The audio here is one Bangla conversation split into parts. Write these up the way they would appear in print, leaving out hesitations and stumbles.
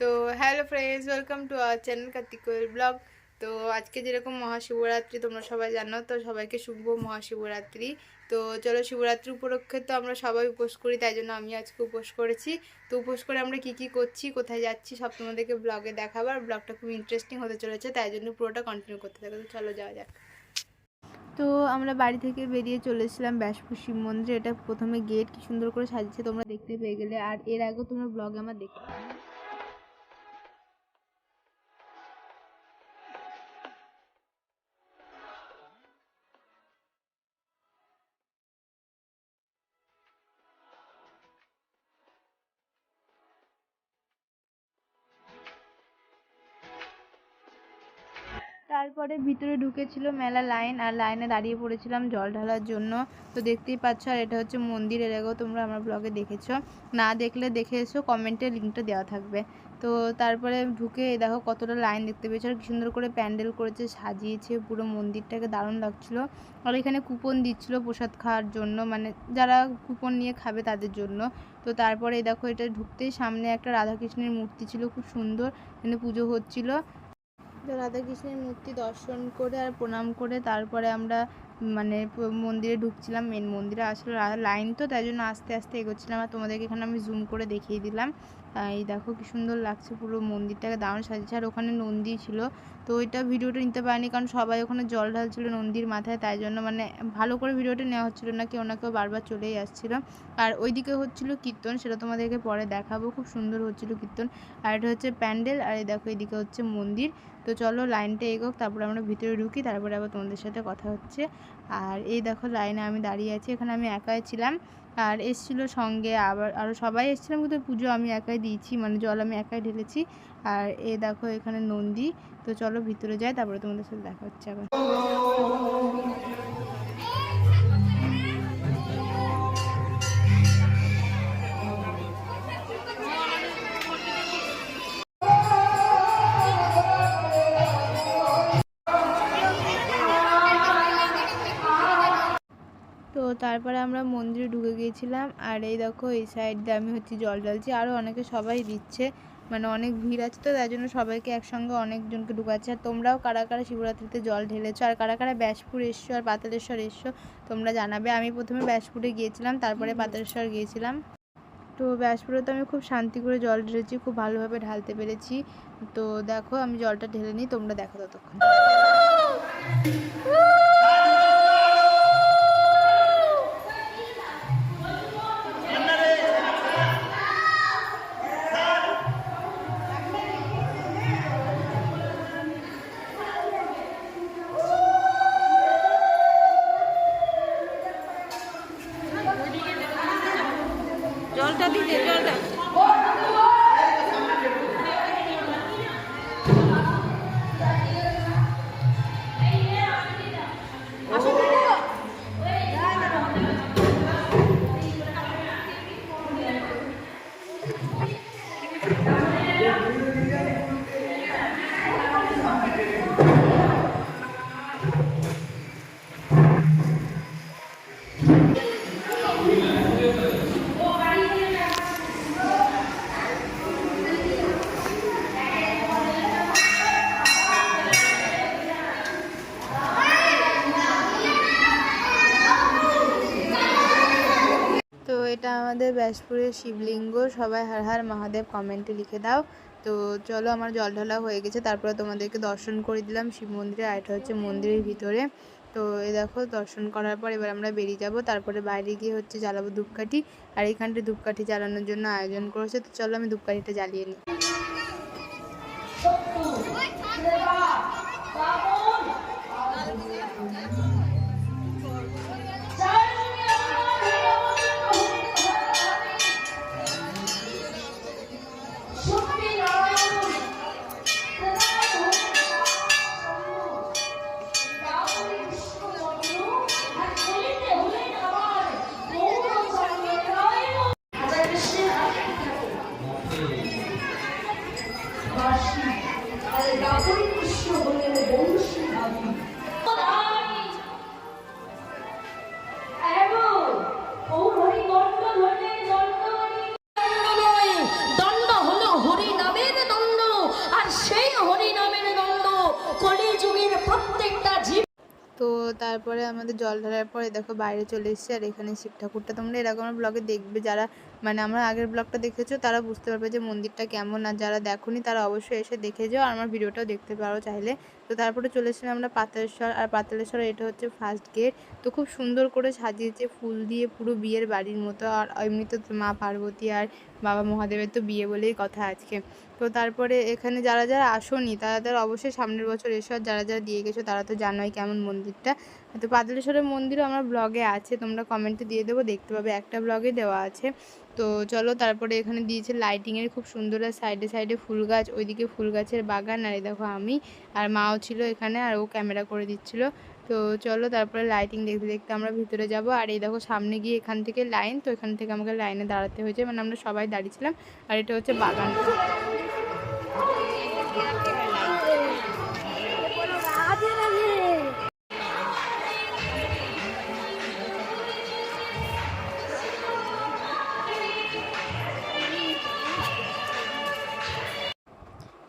তো hello friends, welcome to our channel কার্তিকোয়েল ব্লগ। তো আজকে যেরকম মহাশিবরাত্রি তোমরা সবাই জানো, তো সবাইকে শুভ মহাশিবরাত্রি। তো চলো, শিবরাত্রি উপলক্ষে তো আমরা সবাই উপোস করি, তাই জন্য আমি আজকে উপোস করেছি। তো উপোস করে আমরা কি করছি, কোথায় যাচ্ছি, সব তোমাদেরকে ব্লগে দেখাবো। আর ব্লগটা খুব ইন্টারেস্টিং হতে চলেছে, তাই জন্য পুরোটা কন্টিনিউ করতে থাকো। তো চলো যাওয়া যাক। তো আমরা বাড়ি থেকে বেরিয়ে চলেছিলাম ব্যাসপুর শিব মন্দিরে। এটা প্রথমে গেট কি সুন্দর করে সাজিয়েছে, তোমরা দেখতে পেয়ে গেলে। আর এর আগেও তোমরা ব্লগে আমার দেখতে পাবে। তারপরে ভিতরে ঢুকেছিল মেলা লাইন, আর লাইনে দাঁড়িয়ে পড়েছিলাম জল ঢালার জন্য। তো দেখতেই পাচ্ছ, আর এটা হচ্ছে মন্দির। এর আগেও তোমরা আমার ব্লগে দেখেছো, না দেখলে দেখে এসো, কমেন্টে লিঙ্কটা দেওয়া থাকবে। তো তারপরে ঢুকে দেখো কতটা লাইন দেখতে পেয়েছো, আর কি সুন্দর করে প্যান্ডেল করেছে, সাজিয়েছে পুরো মন্দিরটাকে, দারুণ লাগছিলো। আর এখানে কুপন দিচ্ছিলো প্রসাদ খাওয়ার জন্য, মানে যারা কুপন নিয়ে খাবে তাদের জন্য। তো তারপরে দেখো, এটা ঢুকতেই সামনে একটা রাধাকৃষ্ণের মূর্তি ছিল, খুব সুন্দর, এখানে পুজো হচ্ছিলো। তো রাধাকৃষ্ণের মূর্তি দর্শন করে আর প্রণাম করে তারপরে আমরা মানে মন্দিরে ঢুকছিলাম, মেন মন্দিরে। আসলে লাইন তো, তাই জন্য আস্তে আস্তে এগোচ্ছিলাম। আর তোমাদেরকে এখানে আমি জুম করে দেখিয়ে দিলাম। এই দেখো কি সুন্দর লাগছে, পুরো মন্দিরটাকে দারুণ সাজিয়েছে। আর ওখানে নন্দী ছিল, তো ওইটা ভিডিওটা নিতে পারিনি, কারণ সবাই ওখানে জল ঢালছিল নন্দীর মাথায়, তাই জন্য মানে ভালো করে ভিডিওটা নেওয়া হচ্ছিলো না, কেউ না কেউ বারবার চলেই আসছিলো। আর ওইদিকে হচ্ছিল কীর্তন, সেটা তোমাদেরকে পরে দেখাবো, খুব সুন্দর হচ্ছিল কীর্তন। আর এটা হচ্ছে প্যান্ডেল, আর এই দেখো এদিকে হচ্ছে মন্দির। তো চলো লাইনটা এগোক, তারপরে আমরা ভিতরে ঢুকি, তারপরে আবার তোমাদের সাথে কথা হচ্ছে। আর এই দেখো লাইনে আমি দাঁড়িয়ে আছি, এখানে আমি একাই ছিলাম, আর এসছিল সঙ্গে আবার আরও সবাই এসেছিলাম, কিন্তু পুজো আমি একাই দিয়েছি, মানে জল আমি একাই ঢেলেছি। আর এই দেখো এখানে নন্দী। তো চলো ভিতরে যাই, তারপরে তোমাদের সাথে দেখা হচ্ছে আবার। তো তারপরে আমরা মন্দিরে ঢুকে গিয়েছিলাম, আর এই দেখো এই সাইড দিয়ে আমি হচ্ছে জল ঢালছি, আরও অনেকে সবাই দিচ্ছে, মানে অনেক ভিড় আছে, তো তাই জন্য সবাইকে একসঙ্গে অনেকজনকে ঢুকাচ্ছে। আর তোমরাও কারা কারা শিবরাত্রিতে জল ঢেলেছো, আর কারা কারা ব্যাসপুর এসছো আর পাতালেশ্বর এসছো, তোমরা জানাবে। আমি প্রথমে ব্যাসপুরে গিয়েছিলাম, তারপরে পাতালেশ্বর গিয়েছিলাম। তো ব্যাসপুরে তো আমি খুব শান্তি করে জল ঢেলেছি, খুব ভালোভাবে ঢালতে পেরেছি। তো দেখো আমি জলটা ঢেলে নিই, তোমরা দেখো ততক্ষণ। জলটা দিতে, জলটা তো এটা আমাদের ব্যাসপুরের শিবলিঙ্গ, সবাই হর হর মহাদেব কমেন্টে লিখে দাও। তো চলো, আমার জল ঢালা হয়ে গেছে, তারপরে তোমাদেরকে দর্শন করে দিলাম শিব মন্দিরে। আর এটা হচ্ছে মন্দিরের ভিতরে। তো এই দেখো দর্শন করার পর এবার আমরা বেরিয়ে যাব, তারপরে বাইরে গিয়ে হচ্ছে জ্বালাবো ধূপকাঠি। আর এইখানটা ধূপকাঠি জ্বালানোর জন্য আয়োজন করেছে, তো চলো আমি ধূপকাঠিটা জ্বালিয়ে নিই। দণ্ড হলো হরি নামের তারপরে আমাদের জল ঢালার পরে দেখো বাইরে চলে এসেছি, আর এখানে শিব ঠাকুরটা তোমরা এরকম আমার ব্লগে দেখবে, যারা মানে আমার আগের ব্লগটা দেখেছো তারা বুঝতে পারবে যে মন্দিরটা কেমন, আর যারা দেখোনি তারা অবশ্যই এসে দেখে যাও, আর আমার ভিডিওটাও দেখতে পারো চাইলে। তো তারপরে চলে এসেছিলাম আমরা পাতালেশ্বর, আর পাতালেশ্বর এটা হচ্ছে ফার্স্ট গেট। তো খুব সুন্দর করে সাজিয়েছে ফুল দিয়ে, পুরো বিয়ের বাড়ির মতো। আর এমনিতে তো মা পার্বতী আর বাবা মহাদেবের তো বিয়ে বলেই কথা আজকে। তো তারপরে এখানে যারা যারা আসোনি তারা অবশ্যই সামনের বছর এসো, আর যারা যারা দিয়ে গেছো তারা তো জানোই কেমন মন্দিরটা। তো পাতালেশ্বরের মন্দিরও আমার ব্লগে আছে, তোমরা কমেন্টে দিয়ে দেবো, দেখতে পাবে, একটা ব্লগে দেওয়া আছে। তো চলো, তারপরে এখানে দিয়েছে লাইটিংয়ের খুব সুন্দর, আর সাইডে সাইডে ফুল গাছ, ওইদিকে ফুল গাছের বাগান, আর এই দেখো আমি আর মাও ছিল এখানে, আর ও ক্যামেরা করে দিচ্ছিলো। তো চলো, তারপরে লাইটিং দেখতে দেখতে আমরা ভিতরে যাব। আর এই দেখো সামনে গিয়ে এখান থেকে লাইন, তো এখান থেকে আমাকে লাইনে দাঁড়াতে হয়েছে, মানে আমরা সবাই দাঁড়িয়েছিলাম। আর এটা হচ্ছে বাগানটা।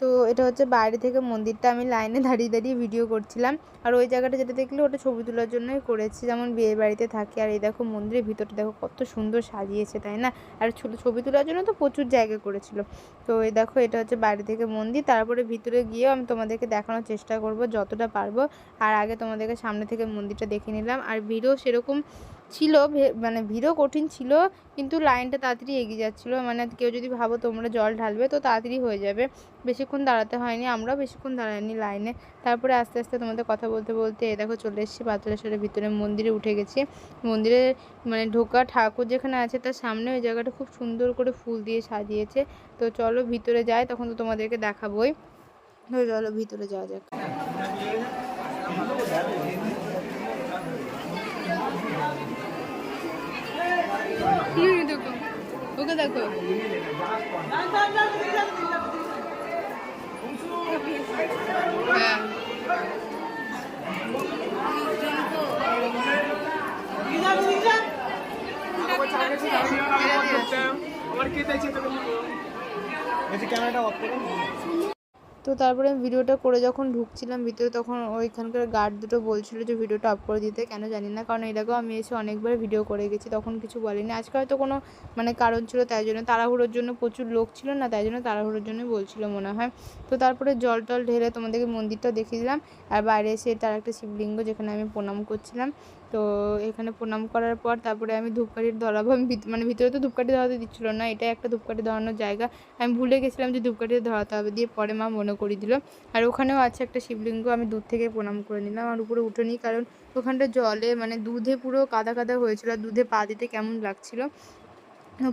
তো এটা হচ্ছে বাইরে থেকে মন্দিরটা, আমি লাইনে দাঁড়িয়ে দাঁড়িয়ে ভিডিও করছিলাম। আর ওই জায়গাটা যেটা দেখলে ওটা ছবি তোলার জন্যই করেছি, যেমন বিয়ে বাড়িতে থাকে। আর এই দেখো মন্দিরের ভিতরটা দেখো কত সুন্দর সাজিয়েছে, তাই না? আর ছবি তোলার জন্য তো প্রচুর জায়গা করেছিল। তো এই দেখো এটা হচ্ছে বাইরে থেকে মন্দির, তারপরে ভিতরে গিয়েও আমি তোমাদেরকে দেখানোর চেষ্টা করব যতটা পারবো। আর আগে তোমাদেরকে সামনে থেকে মন্দিরটা দেখে নিলাম। আর ভিড়ও সেরকম ছিল, মানে ভিড়ও কঠিন ছিল, কিন্তু লাইনটা তাড়াতাড়ি এগিয়ে যাচ্ছিলো। মানে কেউ যদি ভাবো তোমরা জল ঢালবে তো তাড়াতাড়ি হয়ে যাবে, বেশিক্ষণ দাঁড়াতে হয়নি, আমরাও বেশিক্ষণ দাঁড়াইনি লাইনে। তারপরে আস্তে আস্তে তোমাদের কথা বলতে বলতে দেখো চলে এসেছি পাতালেশ্বরের ভিতরে, মন্দিরে উঠে গেছি। মন্দিরে মানে ঢোকা ঠাকুর যেখানে আছে তার সামনে ওই জায়গাটা খুব সুন্দর করে ফুল দিয়ে সাজিয়েছে। তো চলো ভিতরে যাই, তখন তো তোমাদেরকে দেখাবোই। তো চলো ভিতরে যাওয়া যাক। দেখো ওকে দেখো, হ্যাঁ ক্যামেরাটা অফ করে। তো তারপরে আমি ভিডিওটা করে যখন ঢুকছিলাম ভিতরে, তখন ওইখানকার গার্ড দুটো বলছিল যে ভিডিওটা অফ করে দিতে, কেন জানি না, কারণ এর আগেও আমি এসে অনেকবার ভিডিও করে গেছি, তখন কিছু বলেনি। আজকে হয়তো কোনো মানে কারণ ছিল, তাই জন্য, তাড়াহুড়োর জন্য, প্রচুর লোক ছিল না তাই জন্য তাড়াহুড়োর জন্য বলছিল মনে হয়। তো তারপরে জল টল ঢেলে তোমাদেরকে মন্দিরটাও দেখিয়ে দিলাম। আর বাইরে এসে তার একটা শিবলিঙ্গ, যেখানে আমি প্রণাম করছিলাম। তো এখানে প্রণাম করার পর তারপরে আমি ধূপকাঠি ধরাবো, আমি মানে ভিতরে তো ধূপকাঠি ধরাতে দিচ্ছিলো না, এটা একটা ধূপকাঠি ধরানোর জায়গা, আমি ভুলে গেছিলাম যে ধূপকাঠি ধরাতে হবে, দিয়ে পরে মা মনে করিয়ে দিল। আর ওখানেও আছে একটা শিবলিঙ্গ, আমি দূর থেকে প্রণাম করে নিলাম। আর উপরে উঠে নিই, কারণ ওখানটা জলে মানে দুধে পুরো কাদা কাদা হয়েছিল, আর দুধে পা দিতে কেমন লাগছিল।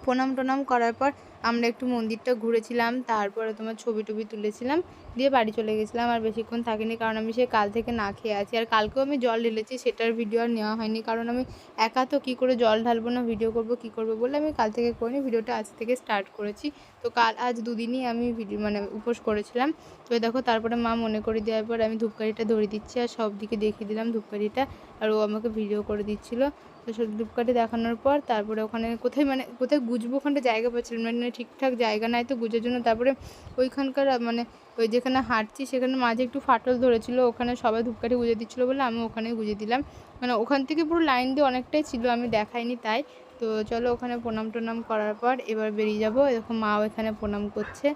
প্রণাম টনাম করার পর আমরা একটু মন্দিরটা ঘুরেছিলাম, তারপরে তোমার ছবি টবি তুলেছিলাম, দিয়ে বাড়ি চলে গেছিলাম। আর বেশিক্ষণ থাকিনি, কারণ আমি সে কাল থেকে না খেয়ে আছি। আর কালকেও আমি জল ঢেলেছি, সেটার ভিডিও আর নেওয়া হয়নি, কারণ আমি একা তো কী করে জল ঢালবো না ভিডিও করব কী করবো বলে আমি কাল থেকে করিনি, ভিডিওটা আজ থেকে স্টার্ট করেছি। তো আজ দুদিনই আমি ভিডিও মানে উপোস করেছিলাম। তো দেখো তারপরে মা মনে করে দেওয়ার পর আমি ধূপকাঠিটা ধরে দিচ্ছি, আর সব দিকে দেখিয়ে দিলাম ধূপকাঠিটা, আর ও আমাকে ভিডিও করে দিচ্ছিলো। তো সব ধূপকাঠি দেখানোর পর তারপরে ওখানে কোথায় গুজবো, ওখানটা জায়গা পাচ্ছিলাম মানে ঠিকঠাক জায়গা নাই তো গুজার জন্য। তারপরে ওইখানকার মানে ওই যেখানে হাঁটছি সেখানে মাঝে একটু ফাটল ধরেছিল, ওখানে সবাই ধূপকাঠি গুজে দিচ্ছিলো বলে আমি ওখানে গুজে দিলাম। মানে ওখান থেকে পুরো লাইন দিয়ে অনেকটাই ছিল, আমি দেখাইনি তাই। তো চলো ওখানে প্রণাম টনাম করার পর এবার বেরিয়ে যাবো। এরকম মাও এখানে প্রণাম করছে।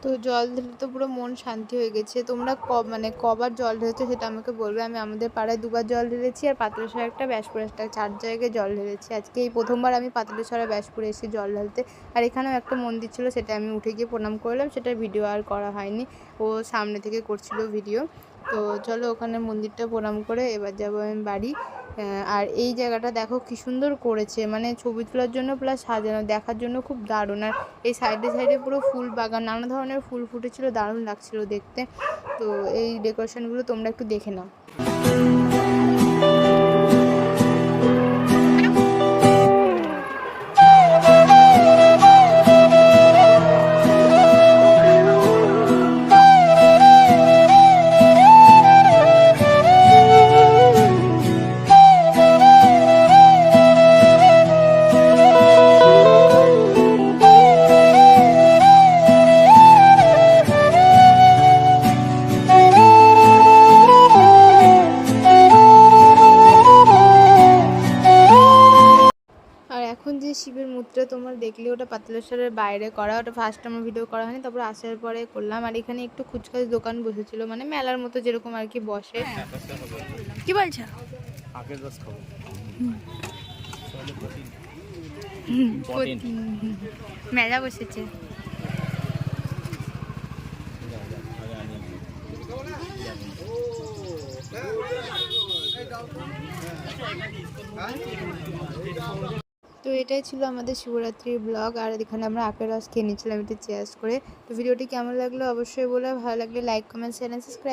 তো জল ঢেলে তো পুরো মন শান্তি হয়ে গেছে। তোমরা মানে কবার জল ঢেলেছো সেটা আমাকে বলবে। আমি আমাদের পাড়ায় 2বার জল ঢেলেছি, আর পাতালেশ্বরে একটা, ব্যাসপুরে একটা, 4 জায়গায় জল ঢেলেছি। আজকে এই প্রথমবার আমি পাতালেশ্বরে ব্যাসপুরে এসেছি জল ঢালতে। আর এখানেও একটা মন্দির ছিল, সেটা আমি উঠে গিয়ে প্রণাম করলাম, সেটার ভিডিও আর করা হয়নি, ও সামনে থেকে করছিল ভিডিও। তো চলো ওখানে মন্দিরটা প্রণাম করে এবার যাবো আমি বাড়ি। আর এই জায়গাটা দেখো কী সুন্দর করেছে, মানে ছবি তোলার জন্য প্লাস সাজানো, দেখার জন্য খুব দারুণ। আর এই সাইডে সাইডে পুরো ফুল বাগান, নানা ধরনের ফুল ফুটেছিল, দারুণ লাগছিল দেখতে। তো এই ডেকোরেশনগুলো তোমরা একটু দেখে নাও। ভিডিওটা তোমরা দেখলে ওটা পাতালেশ্বরের বাইরে করা, ওটা ফার্স্ট আমার ভিডিও করা হয়নি, তারপর আসার পরে করলাম। আর এখানে একটু কুচকাচ দোকান বসেছিল, মানে মেলার মতো যেরকম আর কি বসে। কি বলছো? মেলা বসেছে। তো এটাই ছিল আমাদের শিবরাত্রির ব্লগ। আর এখানে আমরা আখের রস খেয়ে নিচ্ছিলাম একটু চেয়ার্স করে। তো ভিডিওটি কেমন লাগলো অবশ্যই বলো, ভালো লাগলে like comment share and subscribe.